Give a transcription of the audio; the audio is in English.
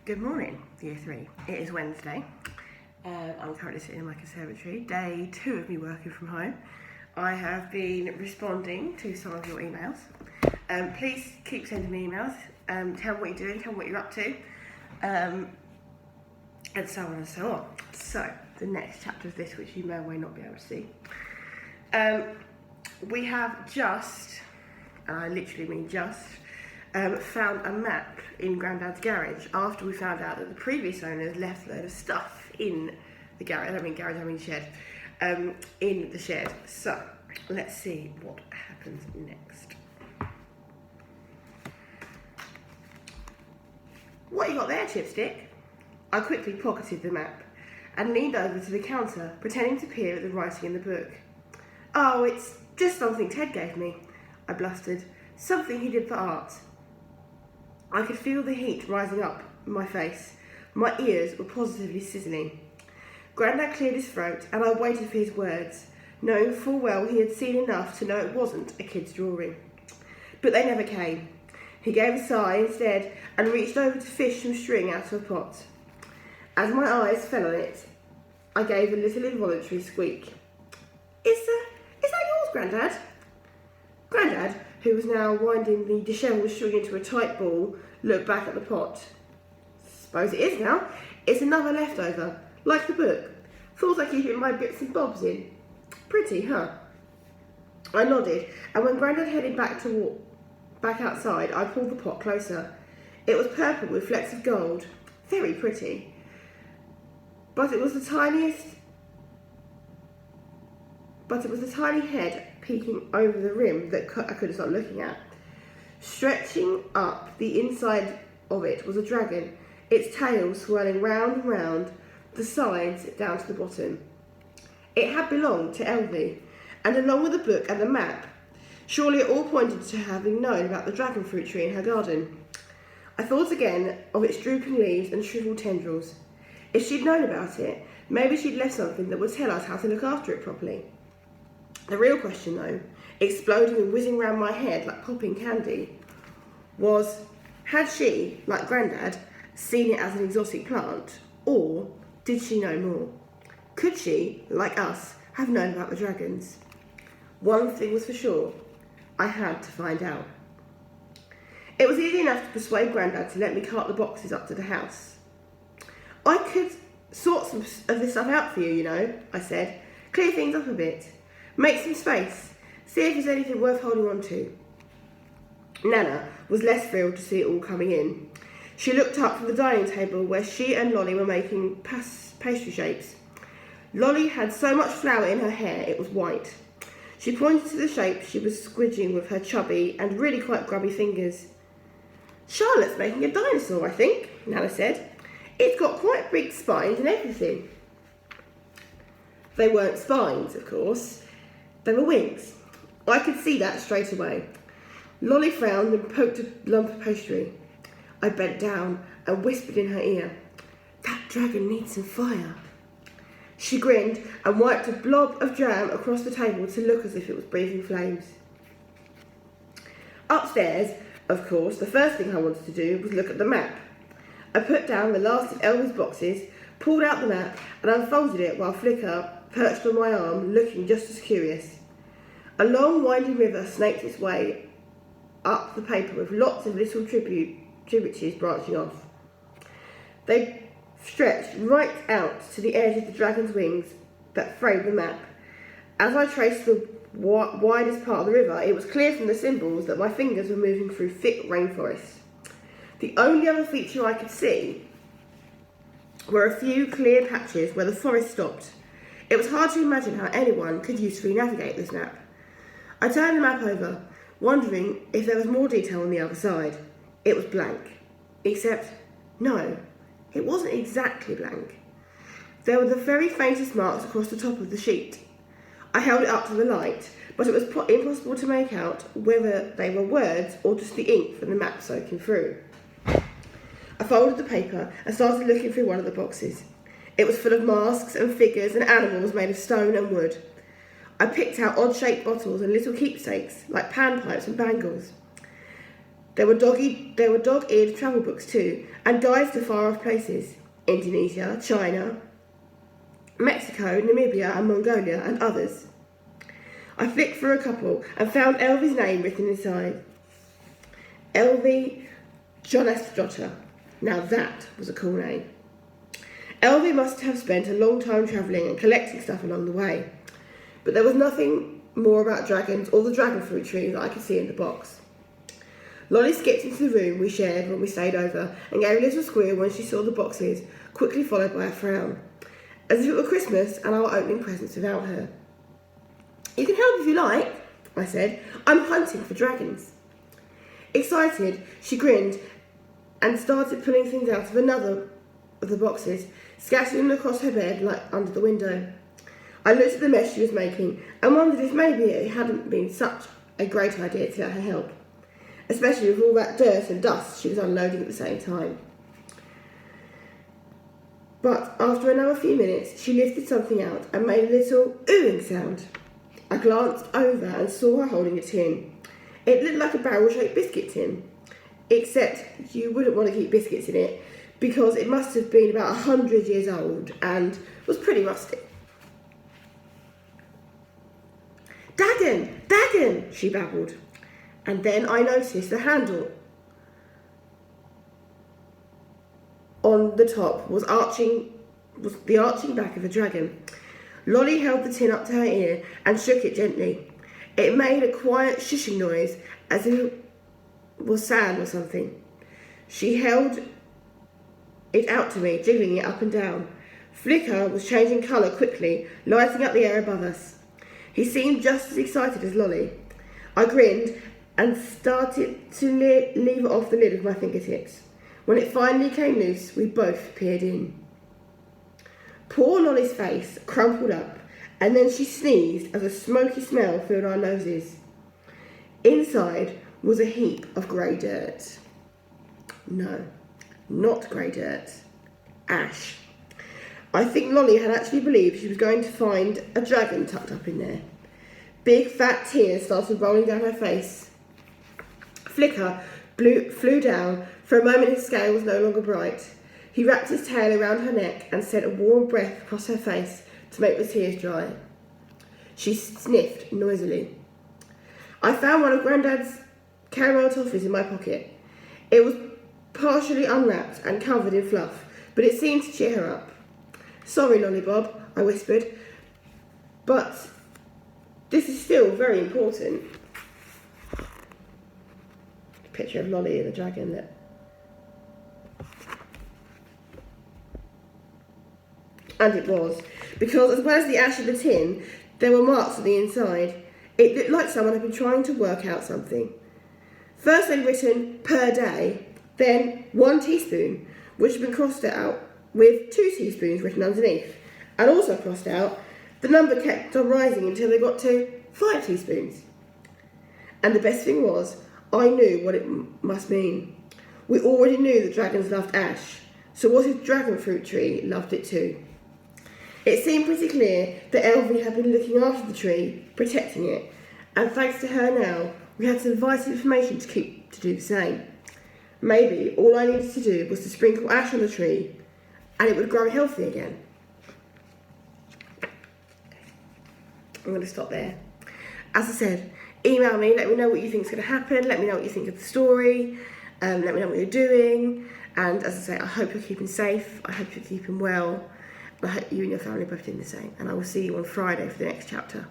Good morning, Year 3. It is Wednesday. I'm currently sitting in my conservatory. Day 2 of me working from home. I have been responding to some of your emails. Please keep sending me emails. Tell me what you're doing, tell me what you're up to, and so on and so on. So, the next chapter of this, which you may or may not be able to see. We have just, and I literally mean just, found a map in Grandad's garage after we found out that the previous owners left a load of stuff in the garage. I don't mean garage, I mean shed. In the shed. So, let's see what happens next. What you got there, Chipstick? I quickly pocketed the map and leaned over to the counter, pretending to peer at the writing in the book. Oh, it's just something Ted gave me, I blustered. Something he did for art. I could feel the heat rising up my face. My ears were positively sizzling. Grandad cleared his throat, and I waited for his words, knowing full well he had seen enough to know it wasn't a kid's drawing. But they never came. He gave a sigh instead and reached over to fish some string out of a pot. As my eyes fell on it, I gave a little involuntary squeak. Is that yours, Grandad? Grandad, who was now winding the dishevelled string into a tight ball, looked back at the pot. Suppose it is now. It's another leftover, like the book. Thought I'd keep it in my bits and bobs in. Pretty, huh? I nodded, and when Grandad headed back outside, I pulled the pot closer. It was purple with flecks of gold. Very pretty. But it was the tiny head peeking over the rim that I couldn't stop looking at. Stretching up the inside of it was a dragon, its tail swirling round and round, the sides down to the bottom. It had belonged to Elvie, and along with the book and the map, surely it all pointed to having known about the dragon fruit tree in her garden. I thought again of its drooping leaves and shriveled tendrils. If she'd known about it, maybe she'd left something that would tell us how to look after it properly. The real question, though, exploding and whizzing round my head like popping candy, was, had she, like Grandad, seen it as an exotic plant, or did she know more? Could she, like us, have known about the dragons? One thing was for sure, I had to find out. It was easy enough to persuade Grandad to let me cart the boxes up to the house. I could sort some of this stuff out for you, you know, I said. Clear things up a bit. Make some space. See if there's anything worth holding on to. Nana was less thrilled to see it all coming in. She looked up from the dining table where she and Lolly were making pastry shapes. Lolly had so much flour in her hair it was white. She pointed to the shape she was squidging with her chubby and really quite grubby fingers. Charlotte's making a dinosaur, I think, Nana said. It's got quite big spines and everything. They weren't spines, of course. They were wings. I could see that straight away. Lolly frowned and poked a lump of pastry. I bent down and whispered in her ear, "That dragon needs some fire." She grinned and wiped a blob of jam across the table to look as if it was breathing flames. Upstairs, of course, the first thing I wanted to do was look at the map. I put down the last of Elvie's boxes, pulled out the map and unfolded it while Flicker perched on my arm, looking just as curious. A long winding river snaked its way up the paper with lots of little tributaries branching off. They stretched right out to the edge of the dragon's wings that framed the map. As I traced the widest part of the river, it was clear from the symbols that my fingers were moving through thick rainforest. The only other feature I could see were a few clear patches where the forest stopped. It was hard to imagine how anyone could usefully navigate this map. I turned the map over, wondering if there was more detail on the other side. It was blank. Except, no, it wasn't exactly blank. There were the very faintest marks across the top of the sheet. I held it up to the light, but it was impossible to make out whether they were words or just the ink from the map soaking through. I folded the paper and started looking through one of the boxes. It was full of masks and figures and animals made of stone and wood. I picked out odd-shaped bottles and little keepsakes, like panpipes and bangles. There were dog-eared travel books too, and guides to far-off places. Indonesia, China, Mexico, Namibia and Mongolia and others. I flicked through a couple and found Elvie's name written inside. Elvie ch16. Now that was a cool name. Elvie must have spent a long time travelling and collecting stuff along the way. But there was nothing more about dragons or the dragon fruit tree that I could see in the box. Lolly skipped into the room we shared when we stayed over and gave a little squeal when she saw the boxes, quickly followed by a frown, as if it were Christmas and I were opening presents without her. You can help if you like, I said. I'm hunting for dragons. Excited, she grinned and started pulling things out of another of the boxes, scattering them across her bed like under the window. I looked at the mess she was making and wondered if maybe it hadn't been such a great idea to let her help, especially with all that dirt and dust she was unloading at the same time. But after another few minutes, she lifted something out and made a little oohing sound. I glanced over and saw her holding a tin. It looked like a barrel-shaped biscuit tin, except you wouldn't want to keep biscuits in it because it must have been about 100 years old and was pretty rusty. "Dagon! Dagon!" she babbled. And then I noticed the handle on the top was the arching back of a dragon. Lolly held the tin up to her ear and shook it gently. It made a quiet shushing noise as if it was sand or something. She held it out to me, jiggling it up and down. Flicker was changing colour quickly, lighting up the air above us. He seemed just as excited as Lolly. I grinned and started to lever off the lid with my fingertips. When it finally came loose, we both peered in. Poor Lolly's face crumpled up, and then she sneezed as a smoky smell filled our noses. Inside was a heap of grey dirt. No, not grey dirt. Ash. I think Lolly had actually believed she was going to find a dragon tucked up in there. Big fat tears started rolling down her face. Flicker flew down. For a moment his scale was no longer bright. He wrapped his tail around her neck and sent a warm breath across her face to make the tears dry. She sniffed noisily. I found one of Grandad's caramel toffees in my pocket. It was partially unwrapped and covered in fluff, but it seemed to cheer her up. "Sorry, Lollybob," I whispered, "but this is still very important." Picture of Lolly and the dragon that... And it was, because as well as the ash of the tin, there were marks on the inside. It looked like someone had been trying to work out something. First they'd written per day, then 1 teaspoon, which had been crossed out with 2 teaspoons written underneath, and also crossed out. The number kept on rising until they got to 5 teaspoons. And the best thing was, I knew what it must mean. We already knew that dragons loved ash, so what if dragon fruit tree loved it too? It seemed pretty clear that Elvie had been looking after the tree, protecting it, and thanks to her now, we had some vital information to do the same. Maybe all I needed to do was to sprinkle ash on the tree, and it would grow healthy again. I'm going to stop there. As I said, email me, let me know what you think is going to happen, let me know what you think of the story, let me know what you're doing, and as I say, I hope you're keeping safe, I hope you're keeping well, I hope you and your family are both doing the same, and I will see you on Friday for the next chapter.